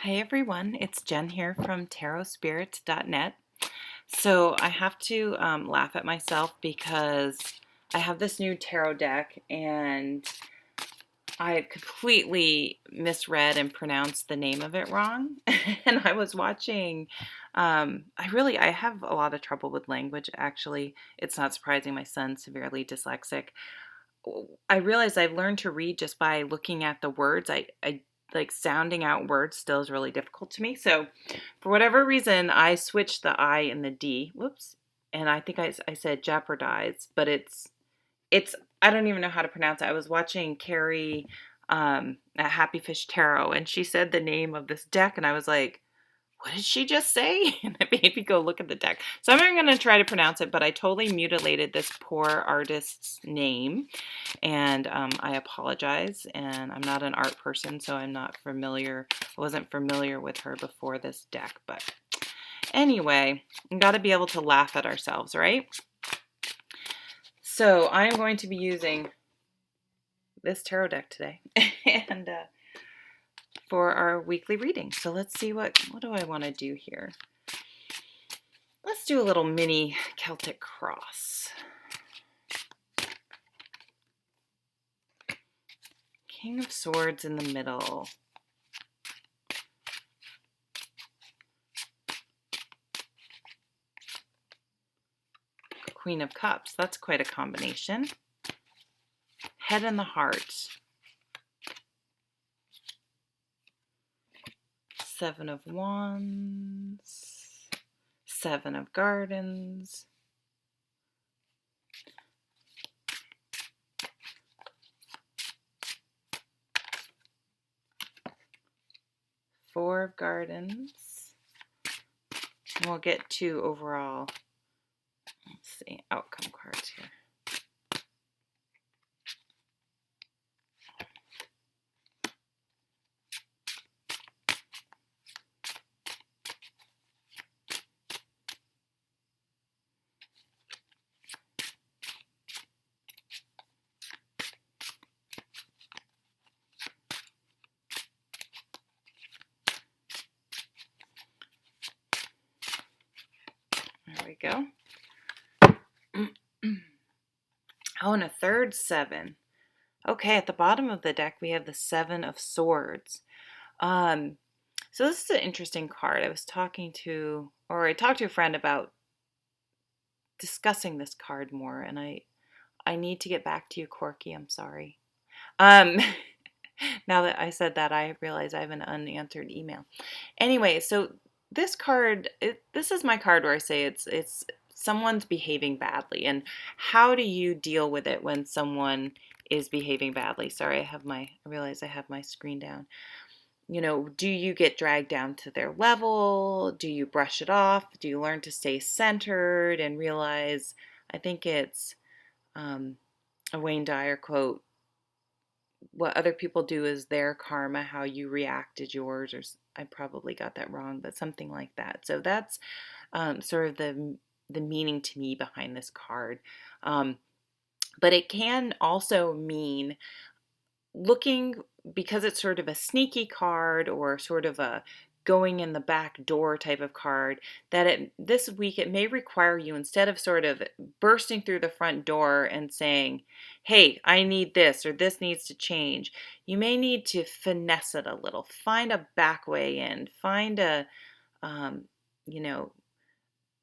Hi everyone, it's Jen here from tarotspirits.net. So I have to laugh at myself because I have this new tarot deck and I completely misread and pronounced the name of it wrong. And I was watching, I have a lot of trouble with language actually. It's not surprising, my son's severely dyslexic. I realize I've learned to read just by looking at the words. I like sounding out words still is really difficult to me. So for whatever reason, I switched the I and the D. Whoops. And I think I said Japaridze, but it's I don't even know how to pronounce it. I was watching Carrie at Happy Fish Tarot, and she said the name of this deck, and I was like, what did she just say? And it made me go look at the deck. So I'm going to try to pronounce it, but I totally mutilated this poor artist's name, and I apologize. And I'm not an art person, so I'm not familiar. I wasn't familiar with her before this deck, but anyway, we got to be able to laugh at ourselves, right? So I'm going to be using this tarot deck today, and for our weekly reading. So let's see what do I want to do here. Let's do a little mini Celtic cross. King of Swords in the middle. Queen of Cups, that's quite a combination. Head and the Heart. Seven of Wands. Seven of Gardens. Four of Gardens. And we'll get to overall, let's see, outcome cards here. There we go. Oh, and a third seven. Okay, at the bottom of the deck, we have the Seven of Swords. So this is an interesting card. I talked to a friend about discussing this card more, and I need to get back to you, Corky. I'm sorry. Um, now that I said that, I realize I have an unanswered email. Anyway, so this card, this is my card where I say it's someone's behaving badly, and how do you deal with it when someone is behaving badly? Sorry, I realize I have my screen down. You know, do you get dragged down to their level? Do you brush it off? Do you learn to stay centered and realize, I think it's a Wayne Dyer quote, what other people do is their karma, how you react is yours, or I probably got that wrong, but something like that. So that's sort of the meaning to me behind this card. But it can also mean looking, because it's sort of a sneaky card or sort of a going in the back door type of card, that this week it may require you, instead of sort of bursting through the front door and saying, hey, I need this or this needs to change, you may need to finesse it a little, find a back way in, find a you know,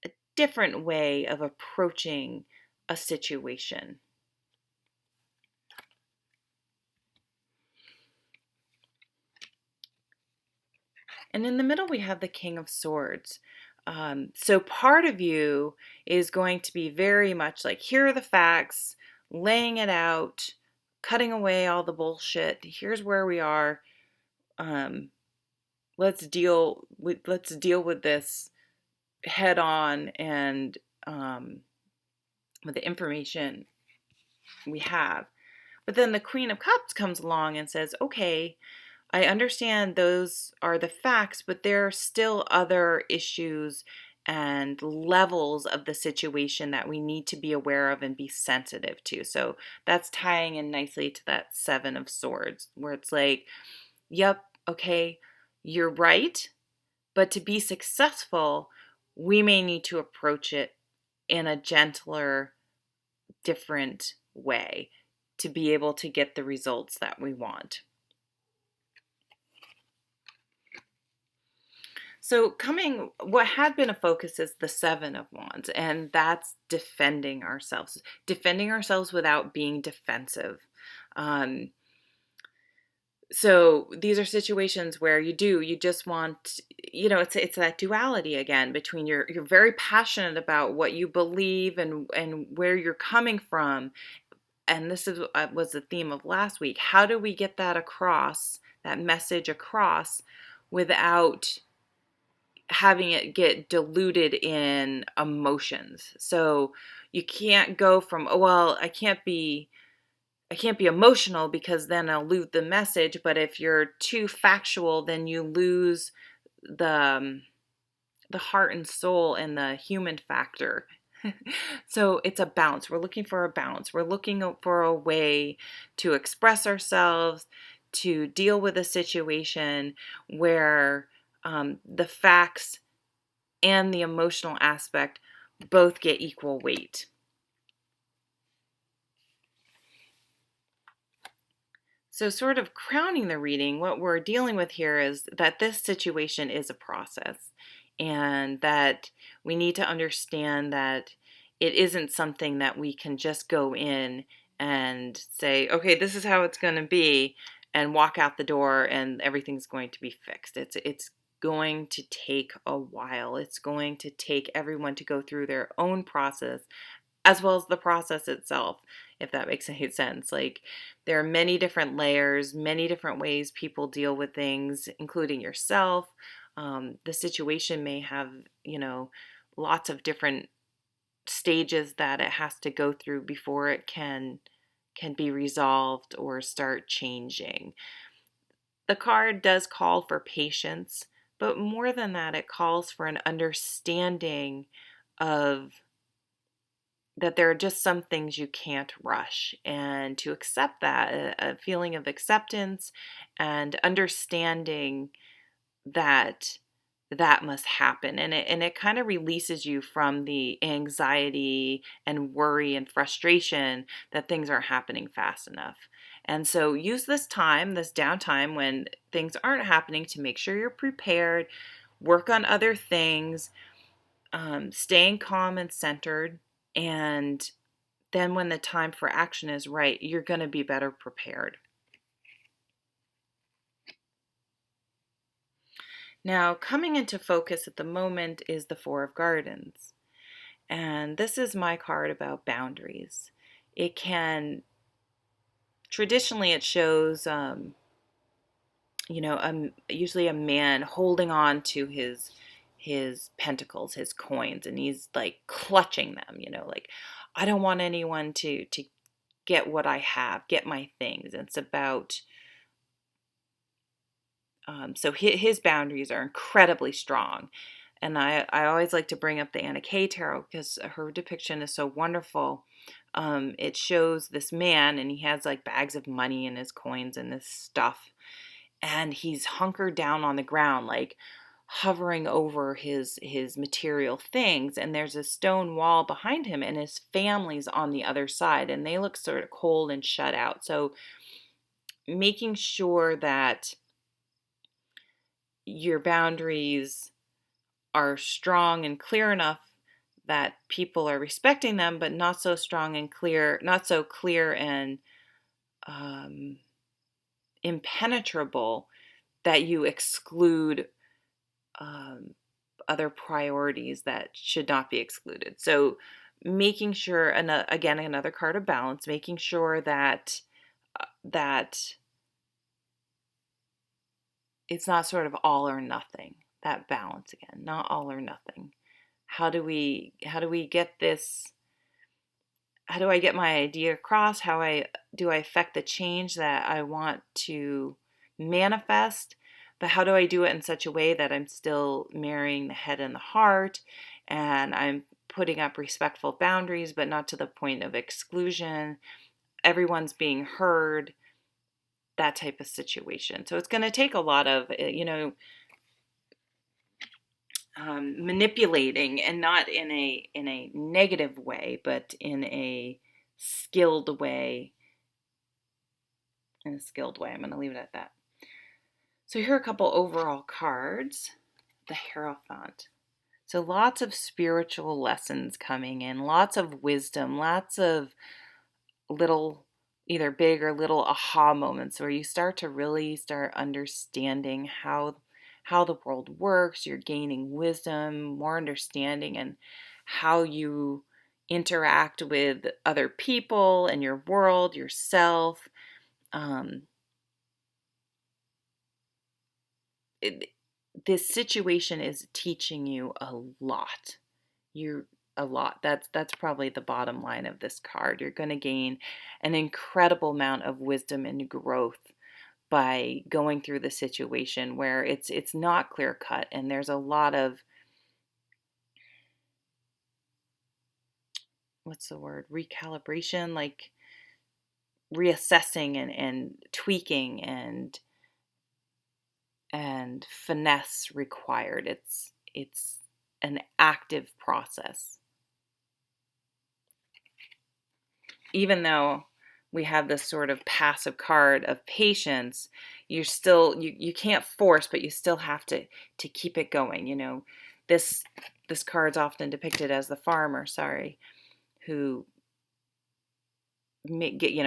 a different way of approaching a situation. And in the middle, we have the King of Swords. So part of you is going to be very much like, here are the facts, laying it out, cutting away all the bullshit. Here's where we are. Let's deal with this head on, and with the information we have. But then the Queen of Cups comes along and says, okay, I understand those are the facts, but there are still other issues and levels of the situation that we need to be aware of and be sensitive to. So that's tying in nicely to that Seven of Swords, where it's like, yep, okay, you're right, but to be successful, we may need to approach it in a gentler, different way to be able to get the results that we want. So what had been a focus is the Seven of Wands, and that's defending ourselves without being defensive. Um, so these are situations where you just want, it's that duality again between you're very passionate about what you believe and where you're coming from. And this was the theme of last week. How do we get that across, that message across, without having it get diluted in emotions? So you can't go from, oh, well, I can't be emotional because then I'll lose the message. But if you're too factual, then you lose the the heart and soul and the human factor. So it's a balance. We're looking for a balance. We're looking for a way to express ourselves, to deal with a situation where the facts and the emotional aspect both get equal weight. So, sort of crowning the reading, what we're dealing with here is that this situation is a process, and that we need to understand that it isn't something that we can just go in and say, okay, this is how it's going to be, and walk out the door and everything's going to be fixed. It's going to take a while. It's going to take everyone to go through their own process as well as the process itself, if that makes any sense. Like, there are many different layers, many different ways people deal with things, including yourself. The situation may have, lots of different stages that it has to go through before it can be resolved or start changing. The card does call for patience, but more than that, it calls for an understanding of that there are just some things you can't rush, and to accept that, a feeling of acceptance and understanding that that must happen, and it kind of releases you from the anxiety and worry and frustration that things aren't happening fast enough. And so use this time, this downtime when things aren't happening, to make sure you're prepared, work on other things, staying calm and centered, and then when the time for action is right, you're going to be better prepared. Now, coming into focus at the moment is the Four of Gardens. And this is my card about boundaries. Traditionally, it shows, usually a man holding on to his pentacles, his coins, and he's like clutching them, like, I don't want anyone to get what I have, get my things. It's about, so his boundaries are incredibly strong. And I always like to bring up the Anna Kay Tarot because her depiction is so wonderful. It shows this man, and he has like bags of money and his coins and this stuff. And he's hunkered down on the ground, like hovering over his material things. And there's a stone wall behind him, and his family's on the other side, and they look sort of cold and shut out. So making sure that your boundaries are strong and clear enough that people are respecting them, but not so strong and clear, not so clear and impenetrable that you exclude other priorities that should not be excluded. So making sure, again, another card of balance, making sure that it's not sort of all or nothing. That balance again, not all or nothing. How do we get this? How do I get my idea across? Do I affect the change that I want to manifest? But how do I do it in such a way that I'm still marrying the head and the heart, and I'm putting up respectful boundaries, but not to the point of exclusion? Everyone's being heard, that type of situation. So it's going to take a lot of, manipulating, and not in a negative way, but in a skilled way. In a skilled way. I'm going to leave it at that. So here are a couple overall cards. The Hierophant. So lots of spiritual lessons coming in, lots of wisdom, lots of little, either big or little aha moments where you start to really start understanding how the world works. You're gaining wisdom, more understanding, and how you interact with other people and your world, yourself. It, this situation is teaching you a lot. You a lot. That's probably the bottom line of this card. You're going to gain an incredible amount of wisdom and growth by going through the situation where it's not clear cut, and there's a lot of, what's the word, recalibration, like reassessing and tweaking and finesse required. It's an active process. Even though we have this sort of passive card of patience, you're still, you can't force, but you still have to keep it going. You know, this card's often depicted as the farmer, who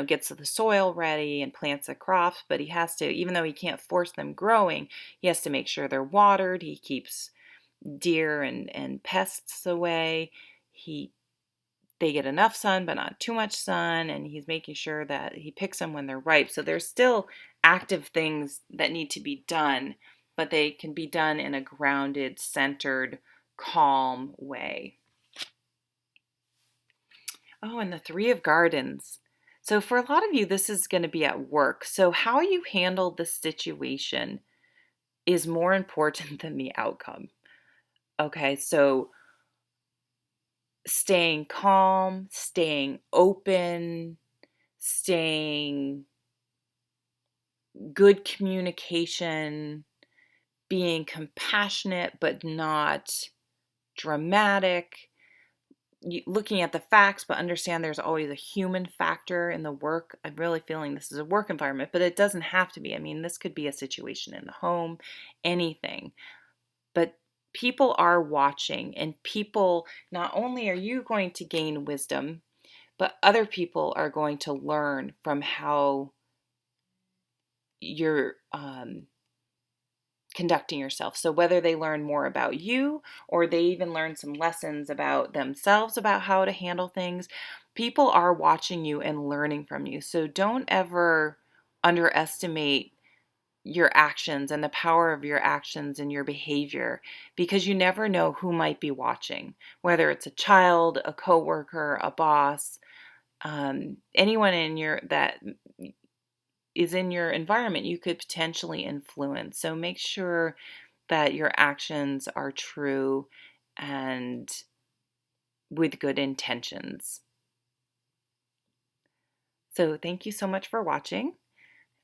gets the soil ready and plants the crops, but he has to, even though he can't force them growing, he has to make sure they're watered. He keeps deer and pests away. They get enough sun, but not too much sun, and he's making sure that he picks them when they're ripe. So there's still active things that need to be done, but they can be done in a grounded, centered, calm way. Oh, and the Three of Gardens. So for a lot of you, this is going to be at work. So how you handle the situation is more important than the outcome. Okay, so staying calm, staying open, staying good communication, being compassionate but not dramatic, looking at the facts but understand there's always a human factor in the work. I'm really feeling this is a work environment, but it doesn't have to be. I mean, this could be a situation in the home, anything. But people are watching, and people, not only are you going to gain wisdom, but other people are going to learn from how you're conducting yourself. So whether they learn more about you or they even learn some lessons about themselves about how to handle things, people are watching you and learning from you. So don't ever underestimate your actions and the power of your actions and your behavior, because you never know who might be watching, whether it's a child, a coworker, a boss, anyone that is in your environment you could potentially influence. So make sure that your actions are true and with good intentions. So thank you so much for watching,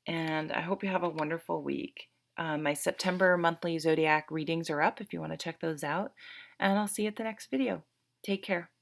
and I hope you have a wonderful week. My September monthly zodiac readings are up if you want to check those out, and I'll see you at the next video. Take care.